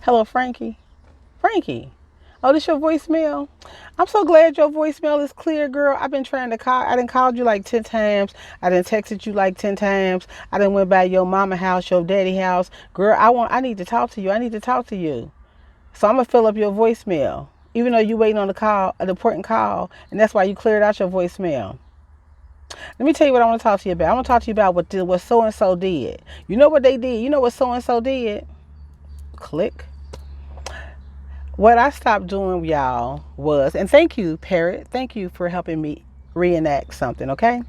Hello, Frankie. Frankie. Oh, this your voicemail? I'm so glad your voicemail is clear, girl. I've been trying to call. I done called you like 10 times. I done texted you like 10 times. I done went by your mama house, your daddy house. Girl, I need to talk to you. I need to talk to you. So I'm going to fill up your voicemail. Even though you waiting on the call, an important call, and that's why you cleared out your voicemail. Let me tell you what I want to talk to you about. I want to talk to you about what so and so did. You know what they did? You know what so and so did? Click. What I stopped doing, y'all, was, and thank you, Parrot, thank you for helping me reenact something, okay?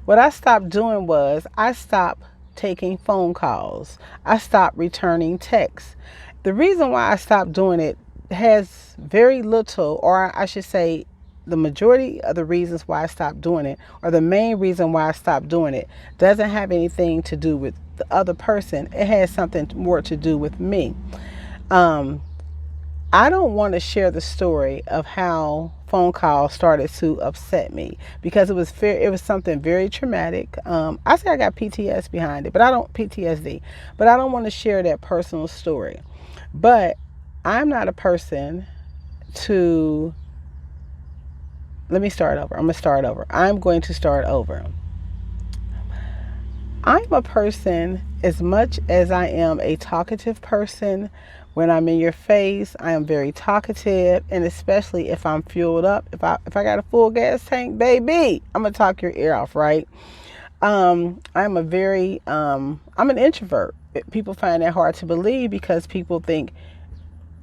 What I stopped doing was I stopped taking phone calls. I stopped returning texts. The reason why I stopped doing it has very little, or I should say, the majority of the reasons why I stopped doing it, or the main reason why I stopped doing it, doesn't have anything to do with the other person. It has something more to do with me. I don't want to share the story of how phone calls started to upset me because it was something very traumatic. I say I got PTS behind it, but I don't PTSD, but I don't want to share that personal story. But I'm not a person to let me start over. I'm going to start over. I'm going to start over. I'm a person, as much as I am a talkative person, when I'm in your face, I am very talkative, and especially if I'm fueled up, if I got a full gas tank, baby, I'm gonna talk your ear off, right? I'm I'm an introvert. People find that hard to believe because people think,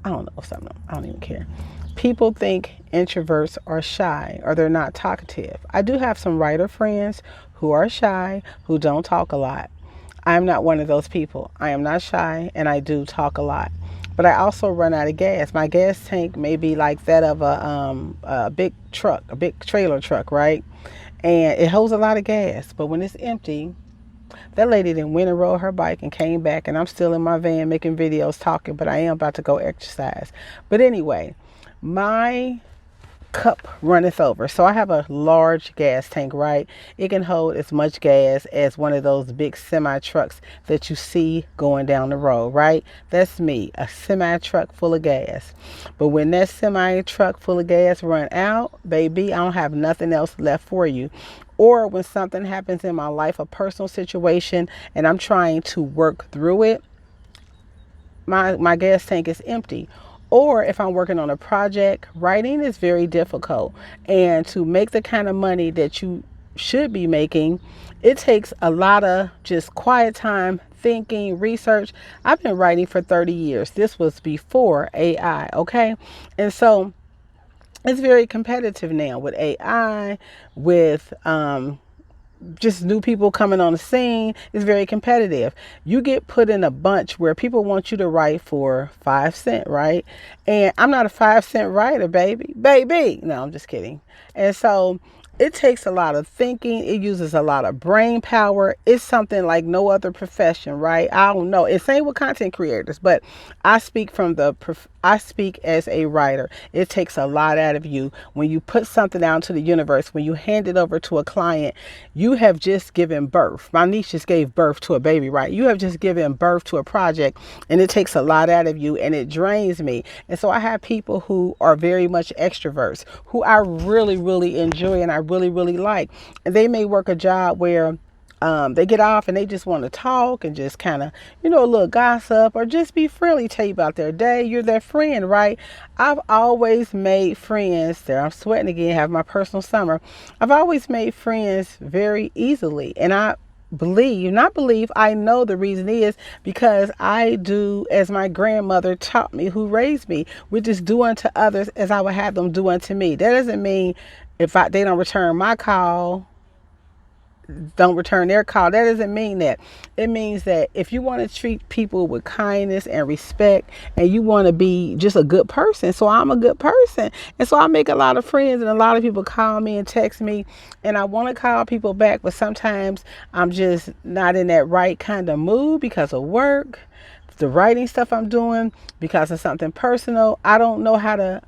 I don't know something. I don't even care. People think introverts are shy or they're not talkative. I do have some writer friends who are shy, who don't talk a lot. I'm not one of those people. I am not shy and I do talk a lot. But I also run out of gas. My gas tank may be like that of a big truck, a big trailer truck, right? And it holds a lot of gas. But when it's empty, that lady then went and rode her bike and came back, and I'm still in my van making videos talking, but I am about to go exercise. But anyway, my cup runneth over. So I have a large gas tank, right? It can hold as much gas as one of those big semi trucks that you see going down the road, right? That's me, a semi truck full of gas. But when that semi truck full of gas run out, baby, I don't have nothing else left for you. Or when something happens in my life, a personal situation, and I'm trying to work through it, my gas tank is empty. Or if I'm working on a project, writing is very difficult. And to make the kind of money that you should be making, it takes a lot of just quiet time, thinking, research. I've been writing for 30 years. This was before AI, okay? And so it's very competitive now with AI, with just new people coming on the scene. Is very competitive. You get put in a bunch where people want you to write for 5 cents, right? And I'm not a 5 cent writer, baby. No, I'm just kidding. And so it takes a lot of thinking. It uses a lot of brain power. It's something like no other profession, right? I don't know. It's same with content creators, but I speak I speak as a writer. It takes a lot out of you when you put something out into the universe. When you hand it over to a client, you have just given birth. My niece just gave birth to a baby, right? You have just given birth to a project, and it takes a lot out of you, and it drains me. And so I have people who are very much extroverts, who I really, really enjoy and I really, really like. And they may work a job where they get off and they just want to talk and just kind of, a little gossip or just be friendly, tell you about their day. You're their friend, right? I've always made friends there. I'm sweating again, have my personal summer. I've always made friends very easily. And I I know the reason is because I do as my grandmother taught me, who raised me, which is do unto others as I would have them do unto me. That doesn't mean they don't return my call, don't return their call. That doesn't mean that. It means that if you want to treat people with kindness and respect, and you want to be just a good person, so I'm a good person, and so I make a lot of friends, and a lot of people call me and text me, and I want to call people back, but sometimes I'm just not in that right kind of mood because of work, the writing stuff I'm doing, because of something personal. I don't know how to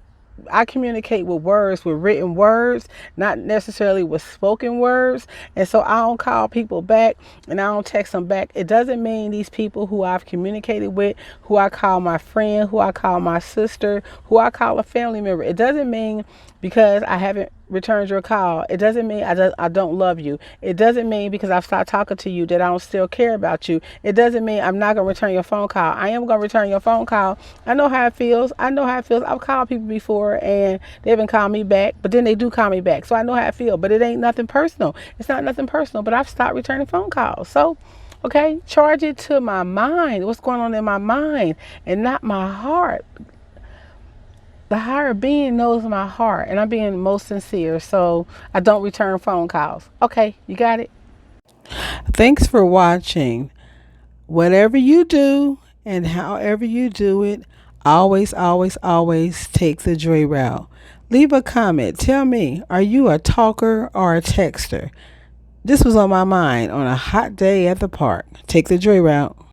I communicate with words, with written words, not necessarily with spoken words. And so I don't call people back and I don't text them back. It doesn't mean these people who I've communicated with, who I call my friend, who I call my sister, who I call a family member, it doesn't mean because I haven't returned your call. It doesn't mean I don't love you. It doesn't mean because I've stopped talking to you that I don't still care about you. It doesn't mean I'm not going to return your phone call. I am going to return your phone call. I know how it feels. I know how it feels. I've called people before and they haven't called me back, but then they do call me back. So I know how it feels, but it ain't nothing personal. It's not nothing personal, but I've stopped returning phone calls. So, okay, charge it to my mind. What's going on in my mind and not my heart. The higher being knows my heart, and I'm being most sincere, so I don't return phone calls. Okay, you got it? Thanks for watching. Whatever you do and however you do it, always, always, always take the joy route. Leave a comment. Tell me, are you a talker or a texter? This was on my mind on a hot day at the park. Take the joy route.